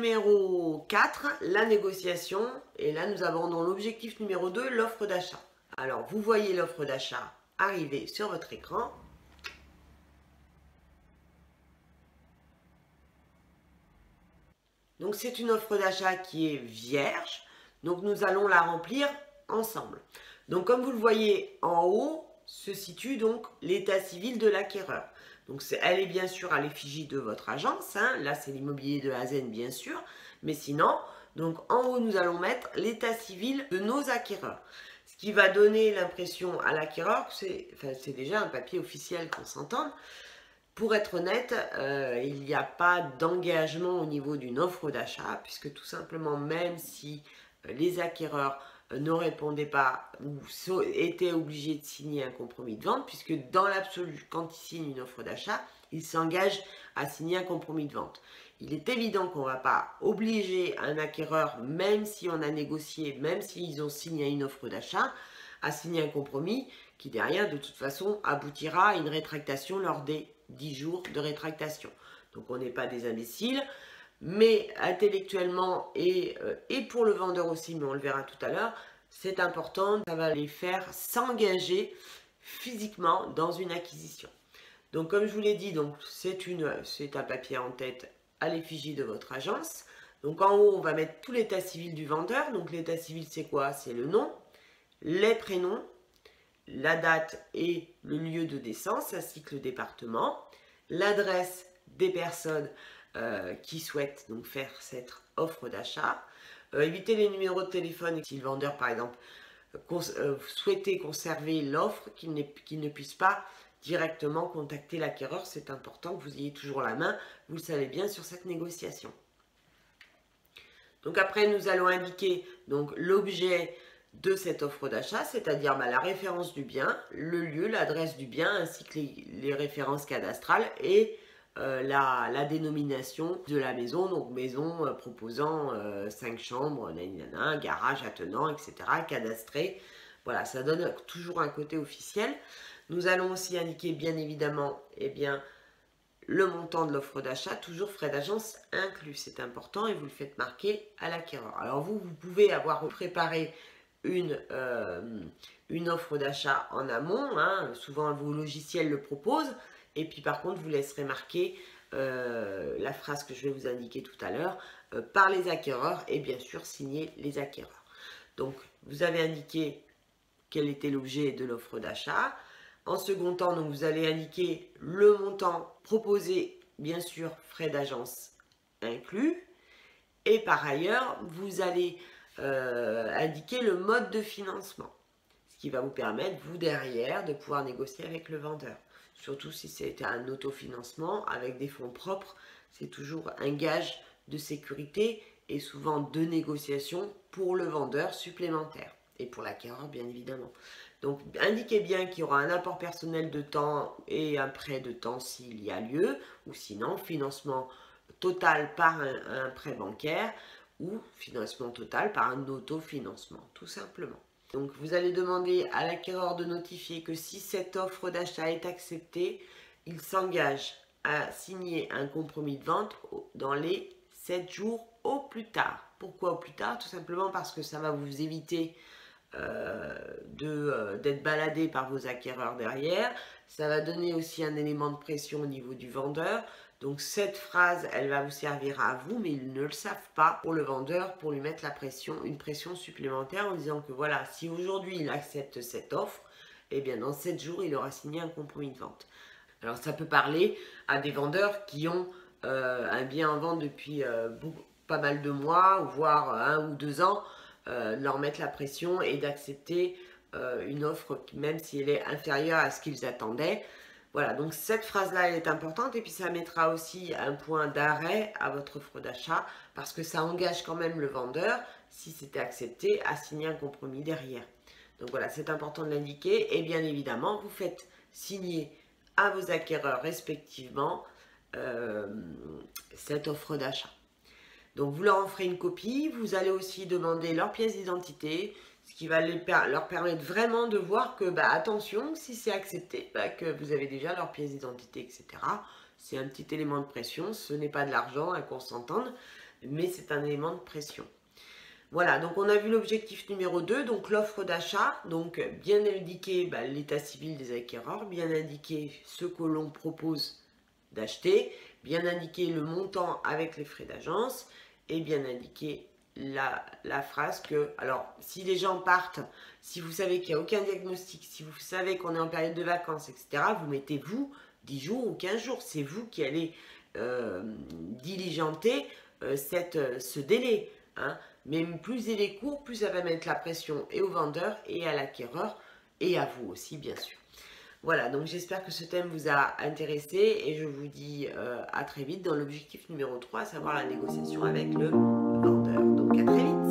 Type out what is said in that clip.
numéro 4, la négociation. Et là, nous abordons l'objectif numéro 2, l'offre d'achat. Alors, vous voyez l'offre d'achat arriver sur votre écran. Donc, c'est une offre d'achat qui est vierge. Donc, nous allons la remplir ensemble. Donc, comme vous le voyez en haut, se situe donc l'état civil de l'acquéreur. Donc, elle est bien sûr à l'effigie de votre agence. Hein. Là, c'est l'immobilier de Hazen, bien sûr. Mais sinon, donc en haut, nous allons mettre l'état civil de nos acquéreurs. Ce qui va donner l'impression à l'acquéreur que c'est déjà un papier officiel, qu'on s'entende. Pour être honnête, il n'y a pas d'engagement au niveau d'une offre d'achat, puisque tout simplement, même si les acquéreurs ne répondaient pas ou étaient obligés de signer un compromis de vente, puisque dans l'absolu, quand ils signent une offre d'achat, ils s'engagent à signer un compromis de vente. Il est évident qu'on ne va pas obliger un acquéreur, même si on a négocié, même s'ils ont signé une offre d'achat, à signer un compromis qui derrière, de toute façon, aboutira à une rétractation lors des 10 jours de rétractation. Donc on n'est pas des imbéciles, mais intellectuellement et pour le vendeur aussi, mais on le verra tout à l'heure, c'est important, ça va les faire s'engager physiquement dans une acquisition. Donc comme je vous l'ai dit, c'est un papier en tête à l'effigie de votre agence. Donc en haut, on va mettre tout l'état civil du vendeur. Donc l'état civil, c'est quoi? C'est le nom, les prénoms, la date et le lieu de naissance, ainsi que le département, l'adresse des personnes qui souhaitent donc faire cette offre d'achat. Évitez les numéros de téléphone si le vendeur, par exemple, souhaitait conserver l'offre, qu'il ne puisse pas directement contacter l'acquéreur. C'est important que vous ayez toujours la main, vous le savez bien, sur cette négociation. Donc après, nous allons indiquer l'objet de cette offre d'achat, c'est-à-dire la référence du bien, le lieu, l'adresse du bien, ainsi que les références cadastrales et la dénomination de la maison, donc maison proposant 5 chambres, garage attenant, etc., cadastré. Voilà, ça donne toujours un côté officiel. Nous allons aussi indiquer bien évidemment le montant de l'offre d'achat, toujours frais d'agence inclus, c'est important et vous le faites marquer à l'acquéreur. Alors vous pouvez avoir préparé une offre d'achat en amont, hein, souvent vos logiciels le proposent, et puis par contre vous laisserez marquer la phrase que je vais vous indiquer tout à l'heure par les acquéreurs et bien sûr signer les acquéreurs. Donc vous avez indiqué quel était l'objet de l'offre d'achat. En second temps, donc, vous allez indiquer le montant proposé, bien sûr frais d'agence inclus, et par ailleurs vous allez indiquer le mode de financement, ce qui va vous permettre, vous derrière, de pouvoir négocier avec le vendeur. Surtout si c'est un autofinancement avec des fonds propres, c'est toujours un gage de sécurité et souvent de négociation pour le vendeur supplémentaire et pour l'acquéreur bien évidemment. Donc indiquez bien qu'il y aura un apport personnel de temps et un prêt de temps s'il y a lieu, ou sinon financement total par un prêt bancaire ou financement total par un autofinancement, tout simplement. Donc vous allez demander à l'acquéreur de notifier que si cette offre d'achat est acceptée, il s'engage à signer un compromis de vente dans les 7 jours au plus tard. Pourquoi au plus tard? Tout simplement parce que ça va vous éviter d'être baladé par vos acquéreurs derrière. Ça va donner aussi un élément de pression au niveau du vendeur. Donc cette phrase, elle va vous servir à vous, mais ils ne le savent pas pour le vendeur, pour lui mettre la pression, une pression supplémentaire en disant que voilà, si aujourd'hui il accepte cette offre, eh bien dans 7 jours, il aura signé un compromis de vente. Alors ça peut parler à des vendeurs qui ont un bien en vente depuis pas mal de mois, voire 1 ou 2 ans, leur mettre la pression et d'accepter une offre même si elle est inférieure à ce qu'ils attendaient. Voilà, donc cette phrase-là, elle est importante et puis ça mettra aussi un point d'arrêt à votre offre d'achat parce que ça engage quand même le vendeur, si c'était accepté, à signer un compromis derrière. Donc voilà, c'est important de l'indiquer et bien évidemment, vous faites signer à vos acquéreurs respectivement cette offre d'achat. Donc vous leur en ferez une copie, vous allez aussi demander leur pièce d'identité, ce qui va leur permettre vraiment de voir que, attention, si c'est accepté, que vous avez déjà leur pièce d'identité, etc. C'est un petit élément de pression, ce n'est pas de l'argent, qu'on s'entende. mais c'est un élément de pression. Voilà, donc on a vu l'objectif numéro 2, donc l'offre d'achat, donc bien indiquer l'état civil des acquéreurs, bien indiquer ce que l'on propose d'acheter, bien indiquer le montant avec les frais d'agence et bien indiquer la phrase que, alors si les gens partent, si vous savez qu'il n'y a aucun diagnostic, si vous savez qu'on est en période de vacances, etc., vous mettez vous 10 jours ou 15 jours, c'est vous qui allez diligenter ce délai, hein. Mais plus il est court, plus ça va mettre la pression et au vendeur et à l'acquéreur et à vous aussi bien sûr. Voilà, donc j'espère que ce thème vous a intéressé et je vous dis à très vite dans l'objectif numéro 3, à savoir la négociation avec le vendeur. Donc à très vite.